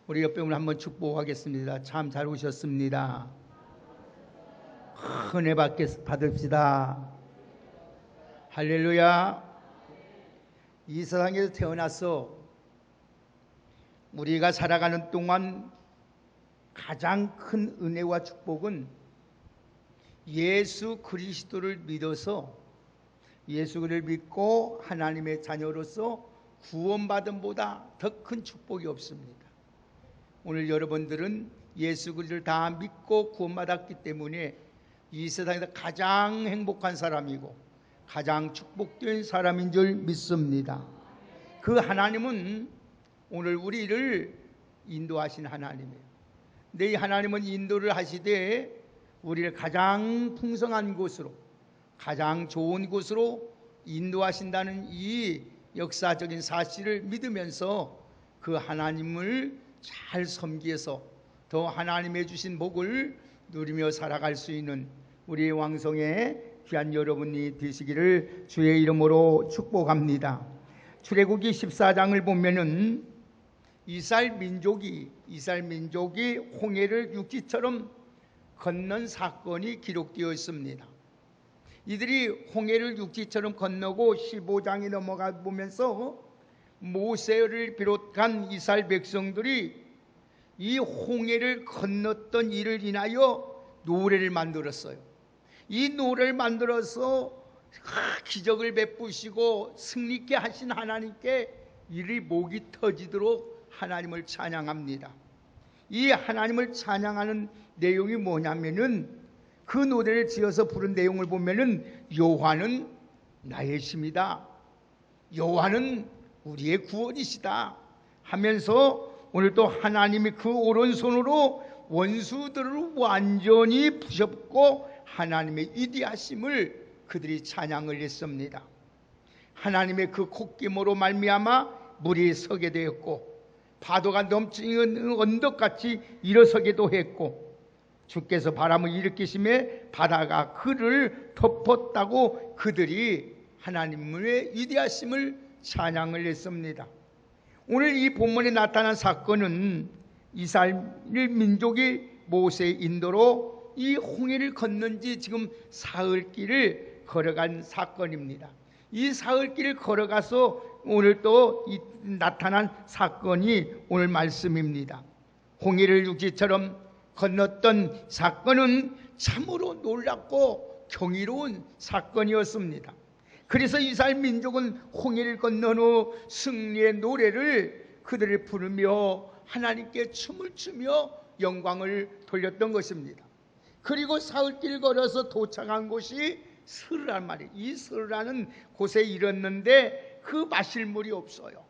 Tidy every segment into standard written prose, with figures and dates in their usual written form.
우리 옆에 분을 한번 축복하겠습니다. 참 잘 오셨습니다. 은혜 받읍시다. 할렐루야. 이 세상에서 태어나서 우리가 살아가는 동안 가장 큰 은혜와 축복은 예수 그리스도를 믿어서 예수를 믿고 하나님의 자녀로서 구원받음보다 더 큰 축복이 없습니다. 오늘 여러분들은 예수 그리스도를 다 믿고 구원받았기 때문에 이 세상에서 가장 행복한 사람이고 가장 축복된 사람인 줄 믿습니다. 그 하나님은 오늘 우리를 인도하신 하나님이에요. 근데 이 하나님은 인도를 하시되 우리를 가장 풍성한 곳으로, 가장 좋은 곳으로 인도하신다는 이 역사적인 사실을 믿으면서 그 하나님을 잘 섬기어서 더 하나님의 주신 복을 누리며 살아갈 수 있는 우리의 왕성의 귀한 여러분이 되시기를 주의 이름으로 축복합니다. 출애굽기 14장을 보면은 이스라엘 민족이 홍해를 육지처럼 건넌 사건이 기록되어 있습니다. 이들이 홍해를 육지처럼 건너고 15장이 넘어가 보면서 모세를 비롯한 이스라엘 백성들이 이 홍해를 건넜던 일을 인하여 노래를 만들었어요. 이 노래를 만들어서 기적을 베푸시고 승리케 하신 하나님께 이리 목이 터지도록 하나님을 찬양합니다. 이 하나님을 찬양하는 내용이 뭐냐면은 그 노래를 지어서 부른 내용을 보면은 여호와는 나의 힘이다, 여호와는 우리의 구원이시다 하면서 오늘 또 하나님이 그 오른손으로 원수들을 완전히 부셔고 하나님의 위대하심을 그들이 찬양을 했습니다. 하나님의 그 콧김으로 말미암아 물이 서게 되었고 파도가 넘치는 언덕같이 일어서기도 했고 주께서 바람을 일으키심에 바다가 그를 덮었다고 그들이 하나님의 위대하심을 찬양을 했습니다. 오늘 이 본문에 나타난 사건은 이스라엘 민족이 모세의 인도로 이 홍해를 건넌 지 지금 사흘길을 걸어간 사건입니다. 이 사흘길을 걸어가서 오늘 또 나타난 사건이 오늘 말씀입니다. 홍해를 육지처럼 건넜던 사건은 참으로 놀랍고 경이로운 사건이었습니다. 그래서 이스라엘 민족은 홍해를 건넌 후 승리의 노래를 그들을 부르며 하나님께 춤을 추며 영광을 돌렸던 것입니다. 그리고 사흘길 걸어서 도착한 곳이 스르란 말이에요. 이 스르라는 곳에 이르렀는데 그 마실 물이 없어요.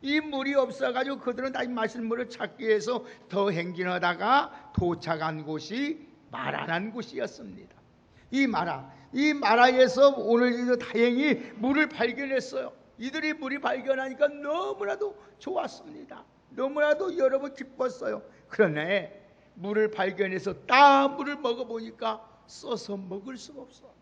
이 물이 없어가지고 그들은 다시 마실 물을 찾기 위해서 더 행진하다가 도착한 곳이 마라라는 곳이었습니다. 이 마라에서 오늘 다행히 물을 발견했어요. 이들이 물이 발견하니까 너무나도 좋았습니다. 너무나도 여러분 기뻤어요. 그러네 물을 발견해서 딱 물을 먹어보니까 써서 먹을 수가 없어.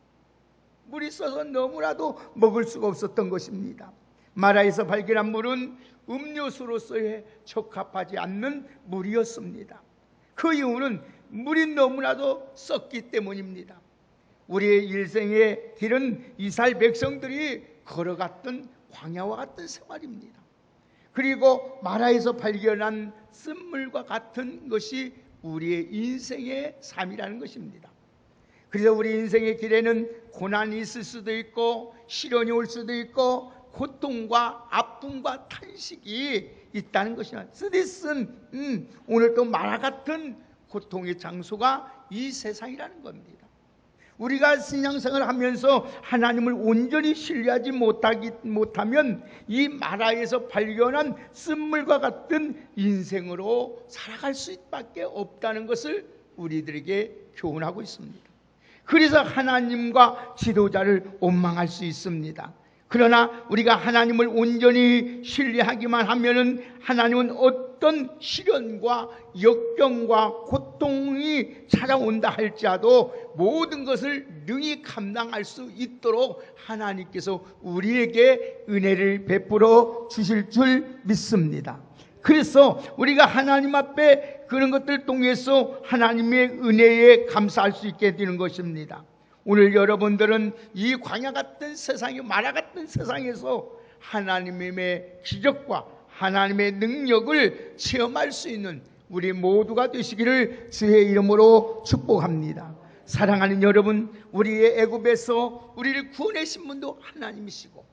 물이 써서 너무나도 먹을 수가 없었던 것입니다. 마라에서 발견한 물은 음료수로서의 적합하지 않는 물이었습니다. 그 이유는 물이 너무나도 썩기 때문입니다. 우리의 일생의 길은 이스라엘 백성들이 걸어갔던 광야와 같은 생활입니다. 그리고 마라에서 발견한 쓴물과 같은 것이 우리의 인생의 삶이라는 것입니다. 그래서 우리 인생의 길에는 고난이 있을 수도 있고 시련이 올 수도 있고 고통과 아픔과 탄식이 있다는 것이나 쓰디쓴 오늘 또 마라 같은 고통의 장소가 이 세상이라는 겁니다. 우리가 신앙생활을 하면서 하나님을 온전히 신뢰하지 못하면 이 마라에서 발견한 쓴물과 같은 인생으로 살아갈 수밖에 없다는 것을 우리들에게 교훈하고 있습니다. 그래서 하나님과 지도자를 원망할 수 있습니다. 그러나 우리가 하나님을 온전히 신뢰하기만 하면은 하나님은 어떤 시련과 역경과 고통이 찾아온다 할지라도 모든 것을 능히 감당할 수 있도록 하나님께서 우리에게 은혜를 베풀어 주실 줄 믿습니다. 그래서 우리가 하나님 앞에 그런 것들을 통해서 하나님의 은혜에 감사할 수 있게 되는 것입니다. 오늘 여러분들은 이 광야 같은 세상에, 마라 같은 세상에서 하나님의 기적과 하나님의 능력을 체험할 수 있는 우리 모두가 되시기를 주의 이름으로 축복합니다. 사랑하는 여러분, 우리의 애굽에서 우리를 구원하신 분도 하나님이시고,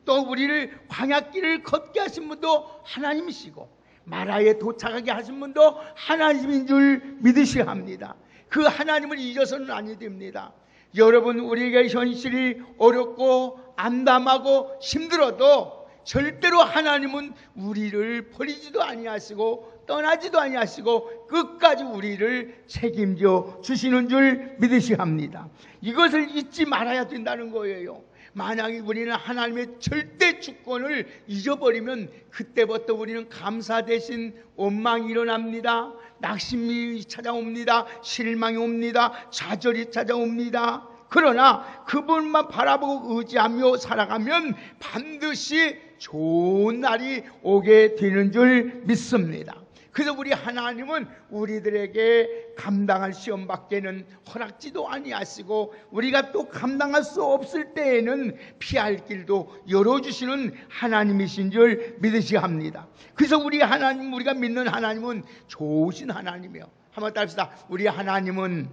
또 우리를 광야길을 걷게 하신 분도 하나님이시고, 마라에 도착하게 하신 분도 하나님인 줄 믿으셔야 합니다. 그 하나님을 잊어서는 아니 됩니다. 여러분, 우리에게 현실이 어렵고 암담하고 힘들어도 절대로 하나님은 우리를 버리지도 아니하시고 떠나지도 아니하시고 끝까지 우리를 책임져 주시는 줄 믿으셔야 합니다. 이것을 잊지 말아야 된다는 거예요. 만약에 우리는 하나님의 절대 주권을 잊어버리면 그때부터 우리는 감사 대신 원망이 일어납니다. 낙심이 찾아옵니다. 실망이 옵니다. 좌절이 찾아옵니다. 그러나 그분만 바라보고 의지하며 살아가면 반드시 좋은 날이 오게 되는 줄 믿습니다. 그래서 우리 하나님은 우리들에게 감당할 시험 밖에는 허락지도 아니하시고, 우리가 또 감당할 수 없을 때에는 피할 길도 열어주시는 하나님이신 줄 믿으셔야 합니다. 그래서 우리 하나님, 우리가 믿는 하나님은 좋으신 하나님이에요. 한번 따라합시다. 우리 하나님은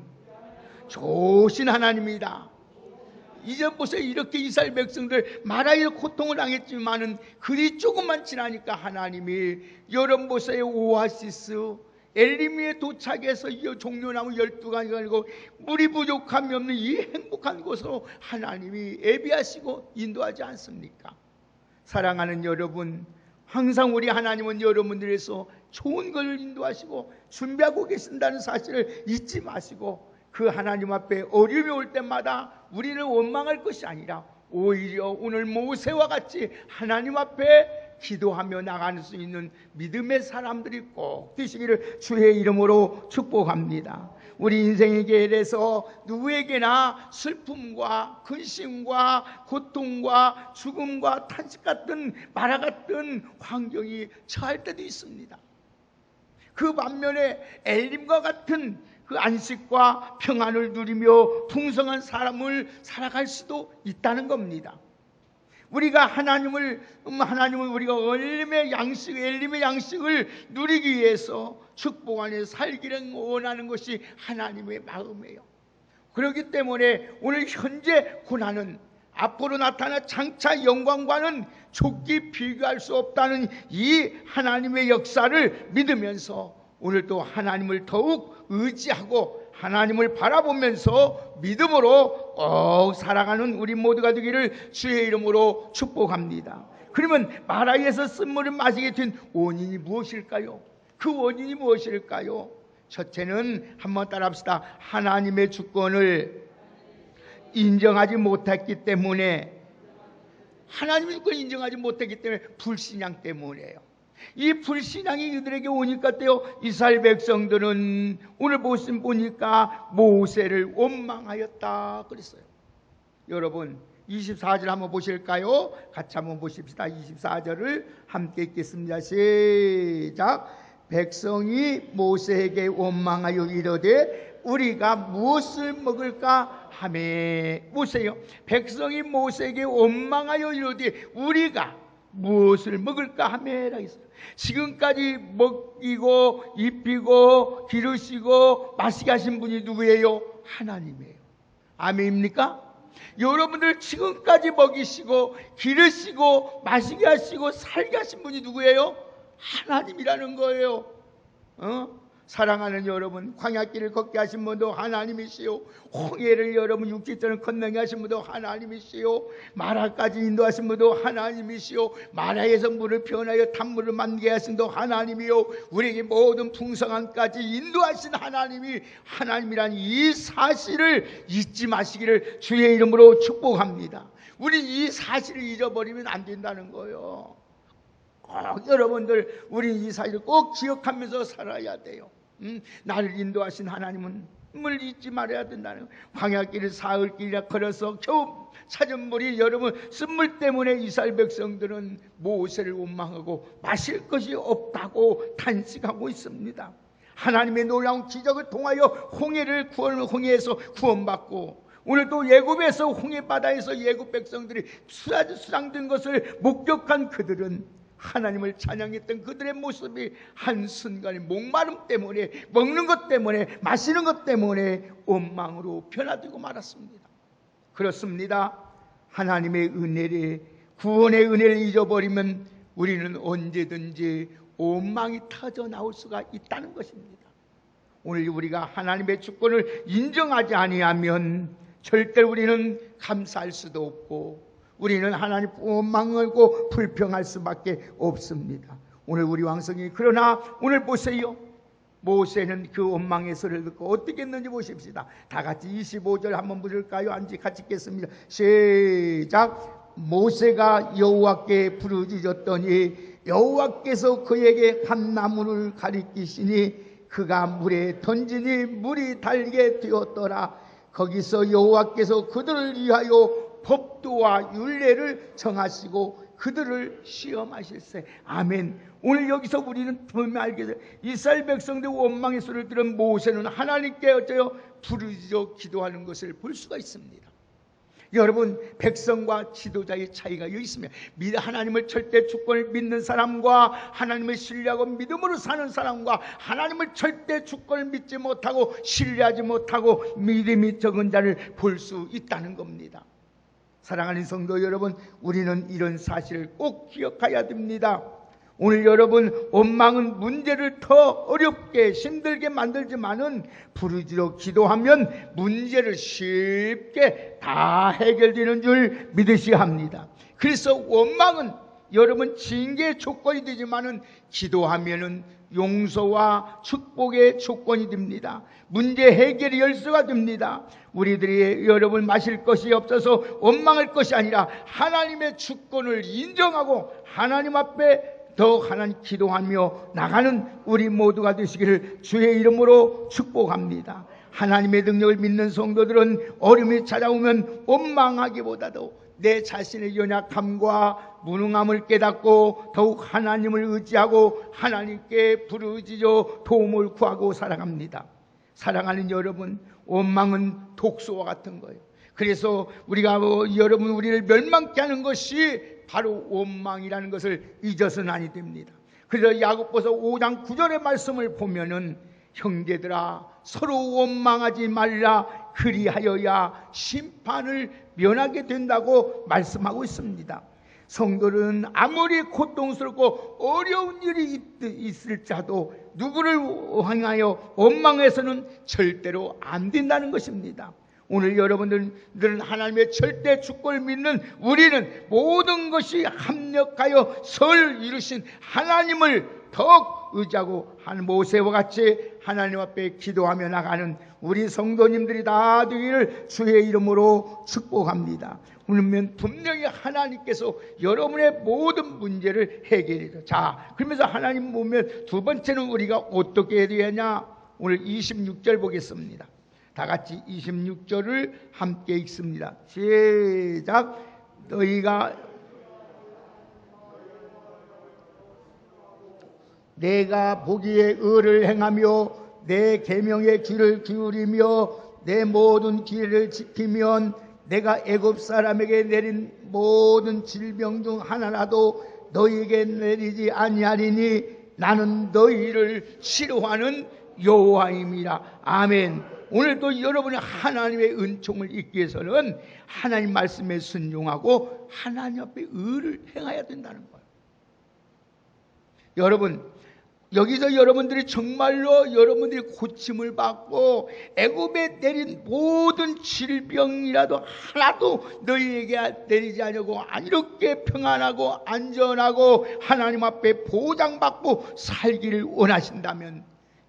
좋으신 하나님이다. 이제 보세요. 이렇게 이스라엘 백성들 마라의 고통을 당했지만은 그리 조금만 지나니까 하나님이, 여러분 보세요. 오아시스 엘리미에 도착해서 이 종려나무 12가지가 아니고 물이 부족함이 없는 이 행복한 곳으로 하나님이 예비하시고 인도하지 않습니까? 사랑하는 여러분, 항상 우리 하나님은 여러분들에서 좋은 걸 인도하시고 준비하고 계신다는 사실을 잊지 마시고, 그 하나님 앞에 어려움이 올 때마다 우리는 원망할 것이 아니라 오히려 오늘 모세와 같이 하나님 앞에 기도하며 나가는 수 있는 믿음의 사람들이 꼭 되시기를 주의 이름으로 축복합니다. 우리 인생의 길에서 누구에게나 슬픔과 근심과 고통과 죽음과 탄식 같은 마라 같은 환경이 처할 때도 있습니다. 그 반면에 엘림과 같은 그 안식과 평안을 누리며 풍성한 삶을 살아갈 수도 있다는 겁니다. 우리가 하나님은 우리가 엘림의 양식을 누리기 위해서 축복 안에 살기를 원하는 것이 하나님의 마음이에요. 그렇기 때문에 오늘 현재 고난은 앞으로 나타날 장차 영광과는 좋게 비교할 수 없다는 이 하나님의 역사를 믿으면서 오늘도 하나님을 더욱 의지하고 하나님을 바라보면서 믿음으로 꼭 살아가는 우리 모두가 되기를 주의 이름으로 축복합니다. 그러면 마라에서 쓴물을 마시게 된 원인이 무엇일까요? 그 원인이 무엇일까요? 첫째는 한번 따라합시다. 하나님의 주권을 인정하지 못했기 때문에, 하나님의 주권을 인정하지 못했기 때문에 불신앙 때문이에요. 이 불신앙이 그들에게 오니까 때요, 이스라엘 백성들은 오늘 보니까 모세를 원망하였다 그랬어요. 여러분 24절 한번 보실까요? 같이 한번 보십시다. 24절을 함께 읽겠습니다. 시작. 백성이 모세에게 원망하여 이르되 우리가 무엇을 먹을까 하매. 보세요. 백성이 모세에게 원망하여 이르되 우리가 무엇을 먹을까 하매라 했어요. 지금까지 먹이고 입히고 기르시고 마시게 하신 분이 누구예요? 하나님이에요. 아멘입니까? 여러분들 지금까지 먹이시고 기르시고 마시게 하시고 살게 하신 분이 누구예요? 하나님이라는 거예요. 사랑하는 여러분, 광야길을 걷게 하신 분도 하나님이시요, 홍해를 여러분 육지처럼 건너게 하신 분도 하나님이시요, 마라까지 인도하신 분도 하나님이시요, 마라에서 물을 변하여 탄물을 만들게 하신 분도 하나님이요, 우리에게 모든 풍성함까지 인도하신 하나님이 하나님이란 이 사실을 잊지 마시기를 주의 이름으로 축복합니다. 우리 이 사실을 잊어버리면 안 된다는 거예요. 여러분들, 우리 이 사실을 꼭 기억하면서 살아야 돼요. 나를 인도하신 하나님은 을 잊지 말아야 된다는 거예요. 광야길을 사흘길이나 걸어서 겨우 찾은 물이 여러분 쓴물 때문에 이스라엘 백성들은 모세를 원망하고 마실 것이 없다고 탄식하고 있습니다. 하나님의 놀라운 기적을 통하여 홍해에서 구원받고 오늘도 애굽에서 홍해바다에서 애굽 백성들이 수상된 것을 목격한 그들은 하나님을 찬양했던 그들의 모습이 한순간에 목마름 때문에 먹는 것 때문에 마시는 것 때문에 원망으로 변화되고 말았습니다. 그렇습니다. 하나님의 은혜를 구원의 은혜를 잊어버리면 우리는 언제든지 원망이 터져 나올 수가 있다는 것입니다. 오늘 우리가 하나님의 주권을 인정하지 아니하면 절대로 우리는 감사할 수도 없고 우리는 하나님 원망하고 불평할 수밖에 없습니다. 오늘 우리 왕성이 그러나 오늘 보세요. 모세는 그 원망의 소리를 듣고 어떻게 했는지 보십시다. 다 같이 25절 한번 부를까요? 같이 읽겠습니다. 시작. 모세가 여호와께 부르짖었더니 여호와께서 그에게 감나무를 가리키시니 그가 물에 던지니 물이 달게 되었더라. 거기서 여호와께서 그들을 위하여 법도와 율례를 정하시고 그들을 시험하실세. 아멘. 오늘 여기서 우리는 보면 알게 돼요. 이스라엘 백성들 원망의 소리를 들은 모세는 하나님께 어째요? 부르짖어 기도하는 것을 볼 수가 있습니다. 여러분, 백성과 지도자의 차이가 여기 있습니다. 하나님을 절대 주권을 믿는 사람과 하나님을 신뢰하고 믿음으로 사는 사람과 하나님을 절대 주권을 믿지 못하고 신뢰하지 못하고 믿음이 적은 자를 볼 수 있다는 겁니다. 사랑하는 성도 여러분, 우리는 이런 사실을 꼭 기억해야 됩니다. 오늘 여러분, 원망은 문제를 더 어렵게 힘들게 만들지만은 부르짖어 기도하면 문제를 쉽게 다 해결되는 줄 믿으셔야 합니다. 그래서 원망은 여러분 징계의 조건이 되지만은 기도하면은 용서와 축복의 조건이 됩니다. 문제 해결의 열쇠가 됩니다. 우리들이 여러분 마실 것이 없어서 원망할 것이 아니라 하나님의 주권을 인정하고 하나님 앞에 더욱 하나님 기도하며 나가는 우리 모두가 되시기를 주의 이름으로 축복합니다. 하나님의 능력을 믿는 성도들은 어려움이 찾아오면 원망하기보다도 내 자신의 연약함과 무능함을 깨닫고 더욱 하나님을 의지하고 하나님께 부르짖어 도움을 구하고 살아갑니다. 사랑하는 여러분, 원망은 독소와 같은 거예요. 그래서 우리가 여러분 우리를 멸망케 하는 것이 바로 원망이라는 것을 잊어서는 아니 됩니다. 그래서 야고보서 5장 9절의 말씀을 보면은 형제들아 서로 원망하지 말라 그리하여야 심판을 면하게 된다고 말씀하고 있습니다. 성도는 아무리 고통스럽고 어려운 일이 있을지라도 누구를 향하여 원망해서는 절대로 안 된다는 것입니다. 오늘 여러분들은 하나님의 절대 주권을 믿는 우리는 모든 것이 합력하여 설 이루신 하나님을 더욱 의지하고 모세와 같이 하나님 앞에 기도하며 나가는 우리 성도님들이 다 되기를 주의 이름으로 축복합니다. 그러면 분명히 하나님께서 여러분의 모든 문제를 해결해요. 자, 그러면서 하나님 보면 두 번째는 우리가 어떻게 해야 되냐? 오늘 26절 보겠습니다. 다 같이 26절을 함께 읽습니다. 시작. 너희가 내가 보기에 의를 행하며 내 계명의 귀를 기울이며 내 모든 길을 지키면 내가 애굽 사람에게 내린 모든 질병 중 하나라도 너희에게 내리지 아니하리니 나는 너희를 치료하는 여호와임이라. 아멘. 오늘도 여러분이 하나님의 은총을 잊기 위해서는 하나님 말씀에 순종하고 하나님 앞에 의를 행해야 된다는 거예요. 여러분, 여기서 여러분들이 정말로 여러분들이 고침을 받고 애굽에 내린 모든 질병이라도 하나도 너희에게 내리지 않으려고 이렇게 평안하고 안전하고 하나님 앞에 보장받고 살기를 원하신다면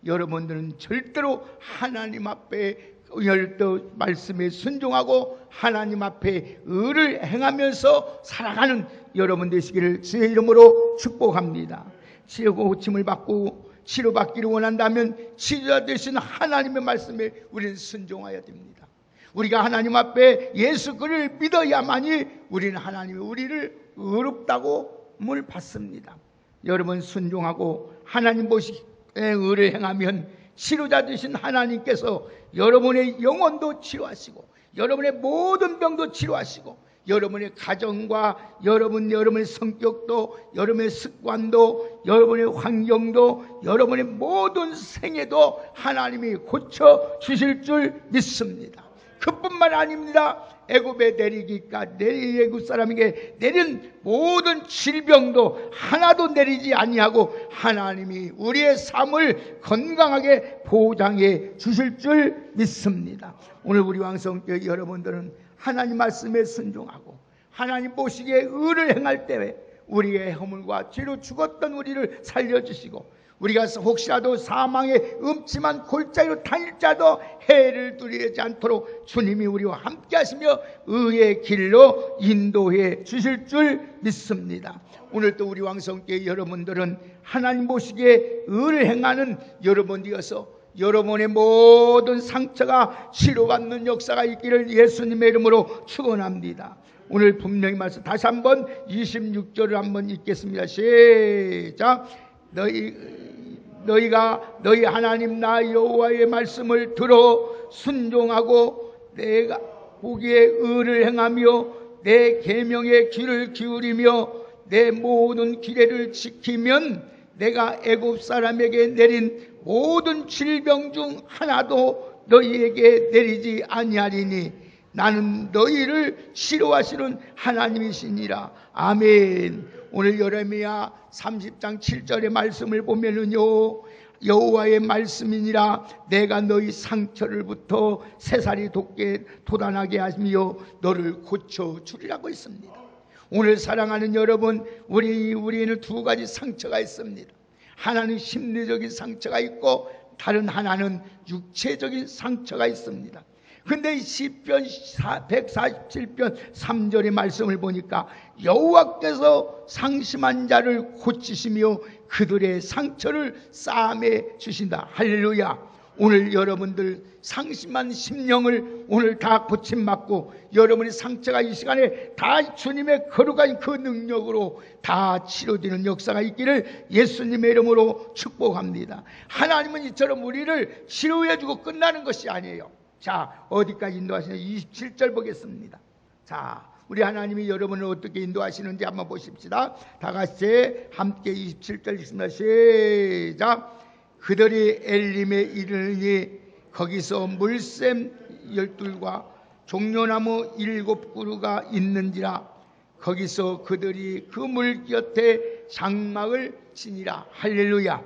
여러분들은 절대로 하나님 앞에 열도 말씀에 순종하고 하나님 앞에 의를 행하면서 살아가는 여러분 되시기를 주의 이름으로 축복합니다. 치료고 고침을 받고 치료받기를 원한다면 치료자 되신 하나님의 말씀에 우리는 순종해야 됩니다. 우리가 하나님 앞에 예수 그를 믿어야만이 우리는 하나님이 우리를 의롭다고을 받습니다. 여러분 순종하고 하나님 보시기에 의를 행하면 치료자 되신 하나님께서 여러분의 영혼도 치료하시고 여러분의 모든 병도 치료하시고 여러분의 가정과 여러분의 성격도 여러분의 습관도 여러분의 환경도 여러분의 모든 생애도 하나님이 고쳐 주실 줄 믿습니다. 그뿐만 아닙니다. 애굽에 애굽 사람에게 내린 모든 질병도 하나도 내리지 아니하고 하나님이 우리의 삶을 건강하게 보장해 주실 줄 믿습니다. 오늘 우리 왕성교회 여러분들은 하나님 말씀에 순종하고 하나님 보시기에 의를 행할 때에 우리의 허물과 죄로 죽었던 우리를 살려주시고 우리가 혹시라도 사망의 음침한 골짜기로 다닐자도 해를 두려워하지 않도록 주님이 우리와 함께 하시며 의의 길로 인도해 주실 줄 믿습니다. 오늘도 우리 왕성교회 여러분들은 하나님 보시기에 의를 행하는 여러분이어서 여러분의 모든 상처가 치료받는 역사가 있기를 예수님의 이름으로 축원합니다. 오늘 분명히 말씀 다시 한번 26절을 한번 읽겠습니다. 시작. 너희가 너희 하나님 나 여호와의 말씀을 들어 순종하고 내가 보기에 의를 행하며 내 계명에 귀를 기울이며 내 모든 규례를 지키면 내가 애굽 사람에게 내린 모든 질병 중 하나도 너희에게 내리지 아니하리니 나는 너희를 치료하시는 하나님이시니라. 아멘. 오늘 예레미야 30장 7절의 말씀을 보면은요, 여호와의 말씀이니라 내가 너희 상처를부터 새살이 돋게 돋아나게 하며 너를 고쳐주리라고 했습니다. 오늘 사랑하는 여러분, 우리에는 두 가지 상처가 있습니다. 하나는 심리적인 상처가 있고 다른 하나는 육체적인 상처가 있습니다. 근데 시편 147편 3절의 말씀을 보니까 여호와께서 상심한 자를 고치시며 그들의 상처를 싸매 주신다. 할렐루야. 오늘 여러분들 상심한 심령을 오늘 다 고침받고 여러분의 상처가 이 시간에 다 주님의 거룩한 그 능력으로 다 치료되는 역사가 있기를 예수님의 이름으로 축복합니다. 하나님은 이처럼 우리를 치료해주고 끝나는 것이 아니에요. 자, 어디까지 인도하시냐? 27절 보겠습니다. 자, 우리 하나님이 여러분을 어떻게 인도하시는지 한번 보십시다. 다 같이 함께 27절 읽습니다. 시작. 그들이 엘림에 이르니 거기서 물샘 12과 종려나무 7그루가 있는지라. 거기서 그들이 그 물 곁에 장막을 치니라. 할렐루야.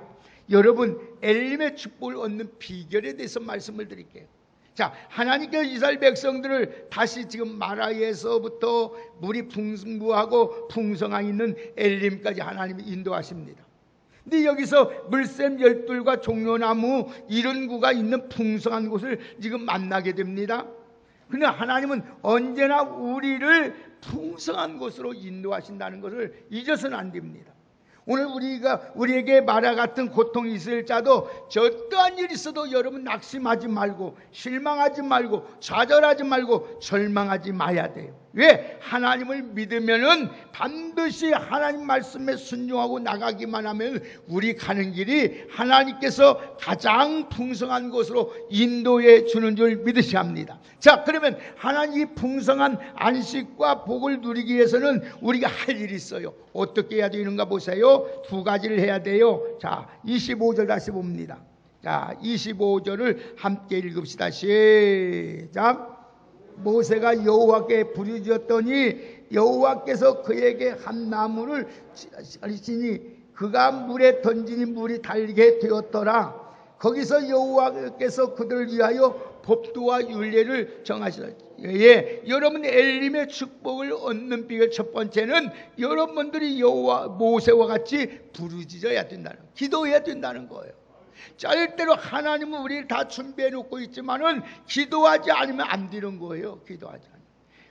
여러분, 엘림의 축복을 얻는 비결에 대해서 말씀을 드릴게요. 자, 하나님께서 이스라엘 백성들을 다시 지금 마라에서부터 물이 풍부하고 풍성한 있는 엘림까지 하나님이 인도하십니다. 근데 여기서 물샘 12과 종려나무 70구가 있는 풍성한 곳을 지금 만나게 됩니다. 근데 하나님은 언제나 우리를 풍성한 곳으로 인도하신다는 것을 잊어서는 안 됩니다. 오늘 우리에게 마라 같은 고통이 있을 자도 어떠한 일이 있어도 여러분 낙심하지 말고 실망하지 말고 좌절하지 말고 절망하지 마야 돼요. 왜? 하나님을 믿으면은 반드시 하나님 말씀에 순종하고 나가기만 하면 우리 가는 길이 하나님께서 가장 풍성한 곳으로 인도해 주는 줄 믿으셔야 합니다. 자, 그러면 하나님 이 풍성한 안식과 복을 누리기 위해서는 우리가 할 일이 있어요. 어떻게 해야 되는가 보세요. 두 가지를 해야 돼요. 자, 25절 다시 봅니다. 자, 25절을 함께 읽읍시다. 시작. 모세가 여호와께 부르짖었더니 여호와께서 그에게 한 나무를 치시니 그가 물에 던지니 물이 달게 되었더라. 거기서 여호와께서 그들을 위하여 법도와 율례를 정하시라. 예, 여러분 엘림의 축복을 얻는 비결 첫 번째는 여러분들이 모세와 같이 부르짖어야 된다는, 기도해야 된다는 거예요. 절대로 하나님은 우리를 다 준비해 놓고 있지만은 기도하지 않으면 안 되는 거예요. 기도하지 않으면.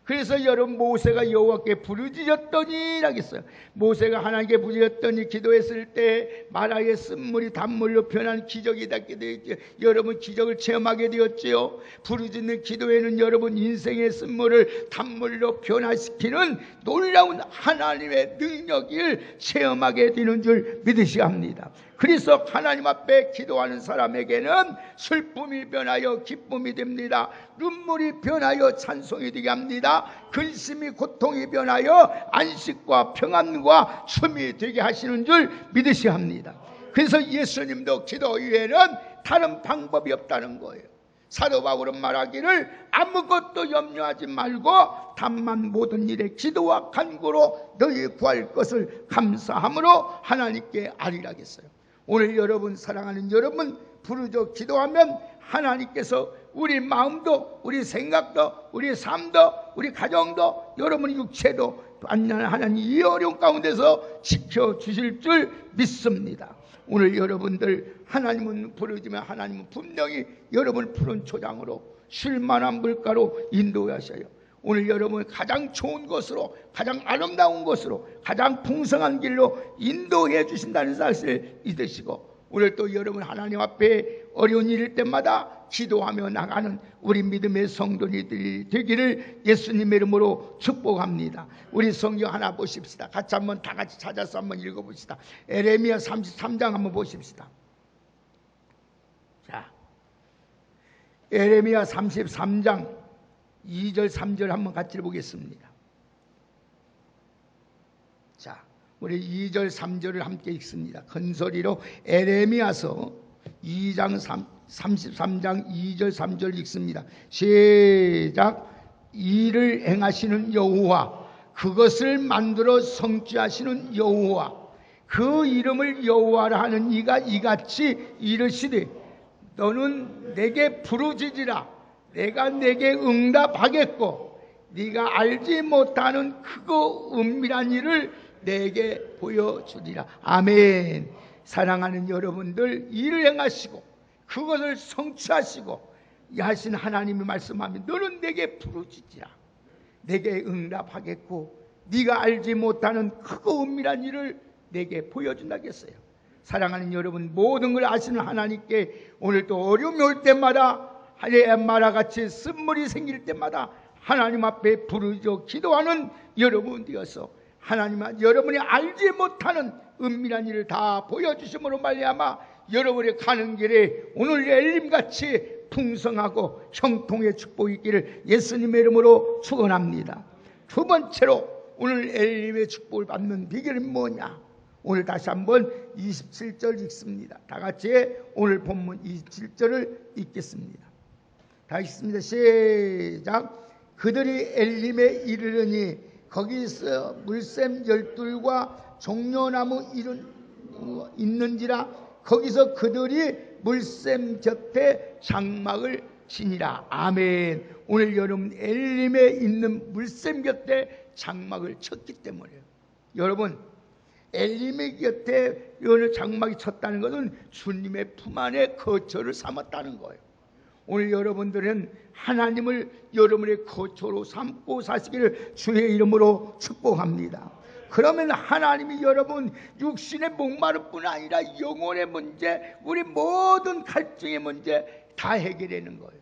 그래서 여러분 모세가 여호와께 부르짖었더니 라겠어요. 모세가 하나님께 부르짖었더니 기도했을 때 마라의 쓴물이 단물로 변한 기적이 닿게 되었죠. 여러분 기적을 체험하게 되었지요. 부르짖는 기도에는 여러분 인생의 쓴물을 단물로 변화시키는 놀라운 하나님의 능력을 체험하게 되는 줄 믿으셔야 합니다. 그래서 하나님 앞에 기도하는 사람에게는 슬픔이 변하여 기쁨이 됩니다. 눈물이 변하여 찬송이 되게 합니다. 근심이 고통이 변하여 안식과 평안과 춤이 되게 하시는 줄 믿으셔야 합니다. 그래서 예수님도 기도 이외에는 다른 방법이 없다는 거예요. 사도 바울은 말하기를 아무것도 염려하지 말고 다만 모든 일에 기도와 간구로 너희 구할 것을 감사함으로 하나님께 아뢰라 했어요. 오늘 여러분 사랑하는 여러분 부르짖어 기도하면 하나님께서 우리 마음도 우리 생각도 우리 삶도 우리 가정도 여러분 육체도 하나님 이 어려운 가운데서 지켜주실 줄 믿습니다. 오늘 여러분들 하나님은 부르짖으면 하나님은 분명히 여러분을 푸른 초장으로 쉴만한 물가로 인도하셔요. 오늘 여러분 가장 좋은 것으로 가장 아름다운 것으로 가장 풍성한 길로 인도해 주신다는 사실을 믿으시고 오늘 또 여러분 하나님 앞에 어려운 일일 때마다 기도하며 나가는 우리 믿음의 성도들이 되기를 예수님의 이름으로 축복합니다. 우리 성경 하나 보십시다. 같이 한번 다 같이 찾아서 한번 읽어봅시다. 에레미야 33장 한번 보십시다. 자, 에레미야 33장 2절 3절 한번 같이 보겠습니다. 자, 우리 2절 3절을 함께 읽습니다. 큰 소리로 에레미야서 2장 33장 2절 3절 읽습니다. 시작. 일을 행하시는 여호와 그것을 만들어 성취하시는 여호와 그 이름을 여호와라 하는 이가 이같이 이르시되 너는 내게 부르짖으라 내가 내게 응답하겠고 네가 알지 못하는 크고 은밀한 일을 내게 보여주리라. 아멘. 사랑하는 여러분들 일을 행하시고 그것을 성취하시고 하신 하나님이 말씀하면 너는 내게 부르짖으라 내게 응답하겠고 네가 알지 못하는 크고 은밀한 일을 내게 보여준다겠어요. 사랑하는 여러분 모든 걸 아시는 하나님께 오늘도 어려움이 올 때마다 마라같이 쓴물이 생길 때마다 하나님 앞에 부르짖어 기도하는 여러분 되어서 하나님 여러분이 알지 못하는 은밀한 일을 다 보여주심으로 말미암아 여러분의 가는 길에 오늘 엘림같이 풍성하고 형통의 축복이 있기를 예수님의 이름으로 축원합니다. 두 번째로 오늘 엘림의 축복을 받는 비결은 뭐냐? 오늘 다시 한번 27절 읽습니다. 다 같이 오늘 본문 27절을 읽겠습니다. 다 읽습니다. 시작. 그들이 엘림에 이르르니 거기서 물샘 12과 종려나무 있는지라 거기서 그들이 물샘 곁에 장막을 치니라. 아멘. 오늘 여러분 엘림에 있는 물샘 곁에 장막을 쳤기 때문에요. 여러분 엘림의 곁에 오늘 장막이 쳤다는 것은 주님의 품 안에 거처를 삼았다는 거예요. 오늘 여러분들은 하나님을 여러분의 거처로 삼고 사시기를 주의 이름으로 축복합니다. 그러면 하나님이 여러분 육신의 목마를 뿐 아니라 영혼의 문제 우리 모든 갈증의 문제 다 해결하는 거예요.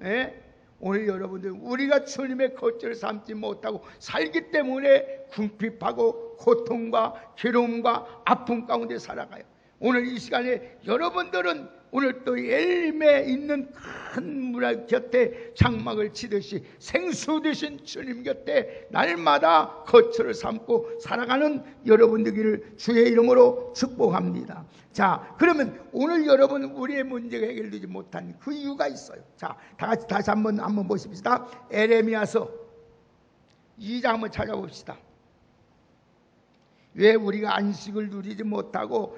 예? 오늘 여러분들 우리가 주님의 거처를 삼지 못하고 살기 때문에 궁핍하고 고통과 괴로움과 아픔 가운데 살아가요. 오늘 이 시간에 여러분들은 오늘 또 엘림에 있는 큰 물 곁에 장막을 치듯이 생수 되신 주님 곁에 날마다 거처를 삼고 살아가는 여러분 되기를 주의 이름으로 축복합니다. 자, 그러면 오늘 여러분 우리의 문제가 해결되지 못한 그 이유가 있어요. 자, 다 같이 다시 한번 보십시다. 에레미야서 2장 한번 찾아봅시다. 왜 우리가 안식을 누리지 못하고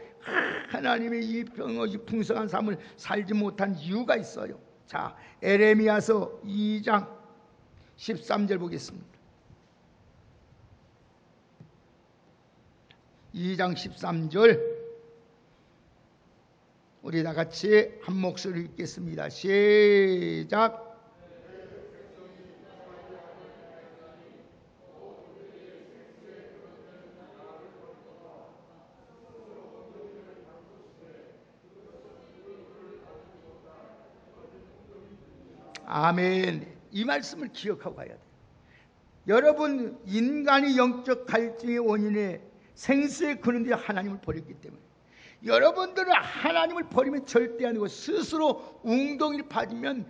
하나님의 이 풍성한 삶을 살지 못한 이유가 있어요. 자, 에레미야서 2장 13절 보겠습니다. 2장 13절 우리 다 같이 한 목소리 읽겠습니다. 시작. 아멘. 이 말씀을 기억하고 가야 돼요. 여러분, 인간이 영적 갈증의 원인에 생수의 근원이 하나님을 버렸기 때문에, 여러분들은 하나님을 버리면 절대 아니고 스스로 웅덩이를 빠지면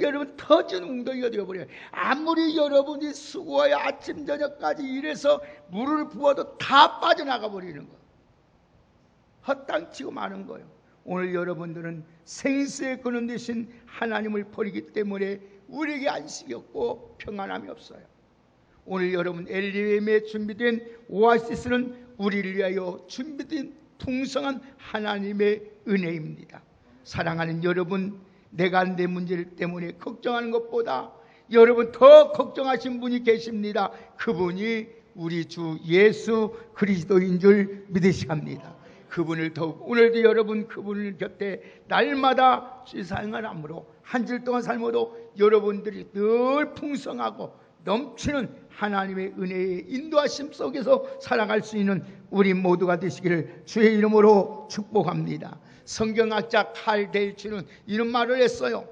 여러분 터진 웅덩이가 되어버려요. 아무리 여러분이 수고하여 아침 저녁까지 일해서 물을 부어도 다 빠져나가 버리는 거예요. 헛땅치고 마는 거예요. 오늘 여러분들은 생수의 근원 되신 하나님을 버리기 때문에 우리에게 안식이 없고 평안함이 없어요. 오늘 여러분 엘리임에 준비된 오아시스는 우리를 위하여 준비된 풍성한 하나님의 은혜입니다. 사랑하는 여러분, 내가 내 문제를 때문에 걱정하는 것보다 여러분 더 걱정하신 분이 계십니다. 그분이 우리 주 예수 그리스도인 줄 믿으셔야 합니다. 그분을 더욱 오늘도 여러분 그분을 곁에 날마다 생활함으로 한 주 동안 삶아도 여러분들이 늘 풍성하고 넘치는 하나님의 은혜의 인도하심 속에서 살아갈 수 있는 우리 모두가 되시기를 주의 이름으로 축복합니다. 성경학자 칼 데일츠는 이런 말을 했어요.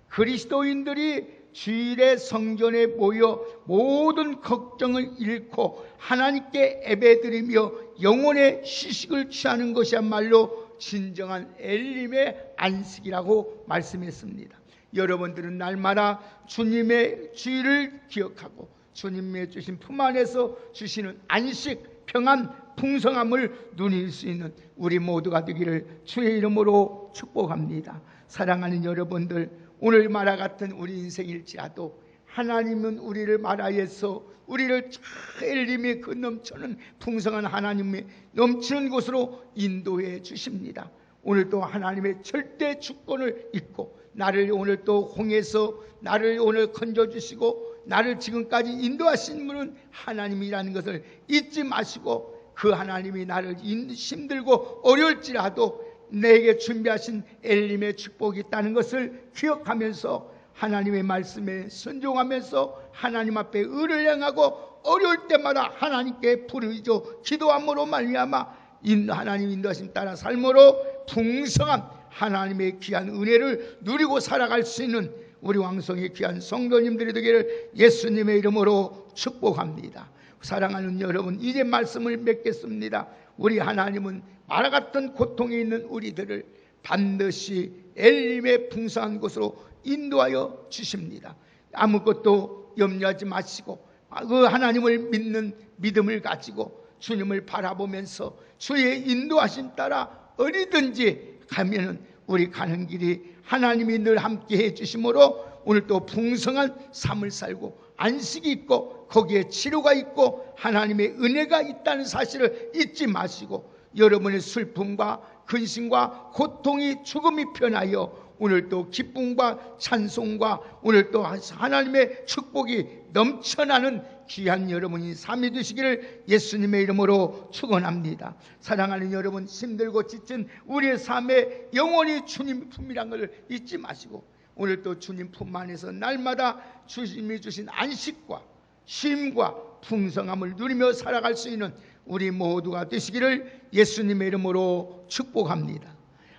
그리스도인들이 주일에 성전에 모여 모든 걱정을 잃고 하나님께 예배드리며 영혼의 휴식을 취하는 것이야말로 진정한 엘림의 안식이라고 말씀했습니다. 여러분들은 날마다 주님의 주일을 기억하고 주님의 주신 품 안에서 주시는 안식, 평안, 풍성함을 누릴 수 있는 우리 모두가 되기를 주의 이름으로 축복합니다. 사랑하는 여러분들, 오늘 말과 같은 우리 인생일지라도 하나님은 우리를 말하여서 우리를 엘림의 그 넘치는 풍성한 하나님의 넘치는 곳으로 인도해 주십니다. 오늘도 하나님의 절대 주권을 잊고 나를 오늘 또 홍해에서 나를 오늘 건져주시고 나를 지금까지 인도하신 분은 하나님이라는 것을 잊지 마시고 그 하나님이 나를 힘들고 어려울지라도 내게 준비하신 엘림의 축복이 있다는 것을 기억하면서 하나님의 말씀에 순종하면서 하나님 앞에 의를 행하고 어려울 때마다 하나님께 부르짖어 기도함으로 말미암아 하나님 인도하심 따라 삶으로 풍성한 하나님의 귀한 은혜를 누리고 살아갈 수 있는 우리 왕성의 귀한 성도님들이 되기를 예수님의 이름으로 축복합니다. 사랑하는 여러분, 이제 말씀을 맺겠습니다. 우리 하나님은 말과 같은 고통에 있는 우리들을 반드시 엘림의 풍성한 곳으로 인도하여 주십니다. 아무것도 염려하지 마시고 그 하나님을 믿는 믿음을 가지고 주님을 바라보면서 주의 인도하심 따라 어디든지 가면은 우리 가는 길이 하나님이 늘 함께 해주심으로 오늘 또 풍성한 삶을 살고 안식이 있고 거기에 치료가 있고 하나님의 은혜가 있다는 사실을 잊지 마시고 여러분의 슬픔과 근심과 고통이 죽음이 변하여 오늘 또 기쁨과 찬송과 오늘 또 하나님의 축복이 넘쳐나는 귀한 여러분이 삶이 되시기를 예수님의 이름으로 축원합니다. 사랑하는 여러분, 힘들고 지친 우리의 삶에 영원히 주님 품이란 것을 잊지 마시고 오늘 또 주님 품 안에서 날마다 주님이 주신 안식과 쉼과 풍성함을 누리며 살아갈 수 있는 우리 모두가 되시기를 예수님의 이름으로 축복합니다.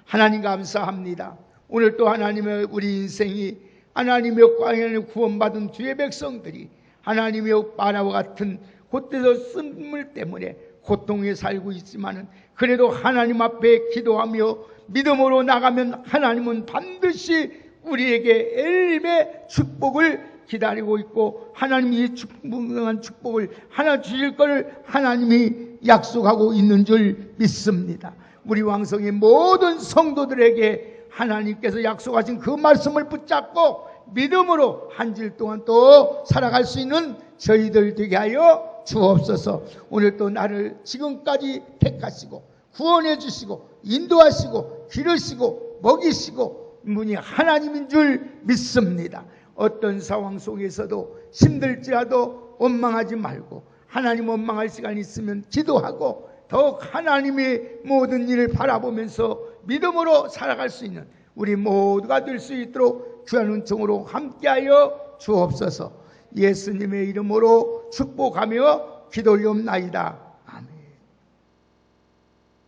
하나님 감사합니다. 오늘 또 하나님의 우리 인생이 하나님의 광야에 구원받은 주의 백성들이 하나님의 바라와 같은 곳에서 쓴물 때문에 고통에 살고 있지만은 그래도 하나님 앞에 기도하며 믿음으로 나가면 하나님은 반드시 우리에게 엘림의 축복을 기다리고 있고 하나님이 이 풍성한 축복을 하나 주실 것을 하나님이 약속하고 있는 줄 믿습니다. 우리 왕성의 모든 성도들에게 하나님께서 약속하신 그 말씀을 붙잡고 믿음으로 한 질 동안 또 살아갈 수 있는 저희들 되게 하여 주옵소서. 오늘 또 나를 지금까지 택하시고 구원해 주시고 인도하시고 기르시고 먹이시고 분이 하나님인 줄 믿습니다. 어떤 상황 속에서도 힘들지라도 원망하지 말고 하나님 원망할 시간이 있으면 기도하고 더욱 하나님의 모든 일을 바라보면서 믿음으로 살아갈 수 있는 우리 모두가 될 수 있도록 귀한 은총으로 함께하여 주옵소서. 예수님의 이름으로 축복하며 기도리옵나이다.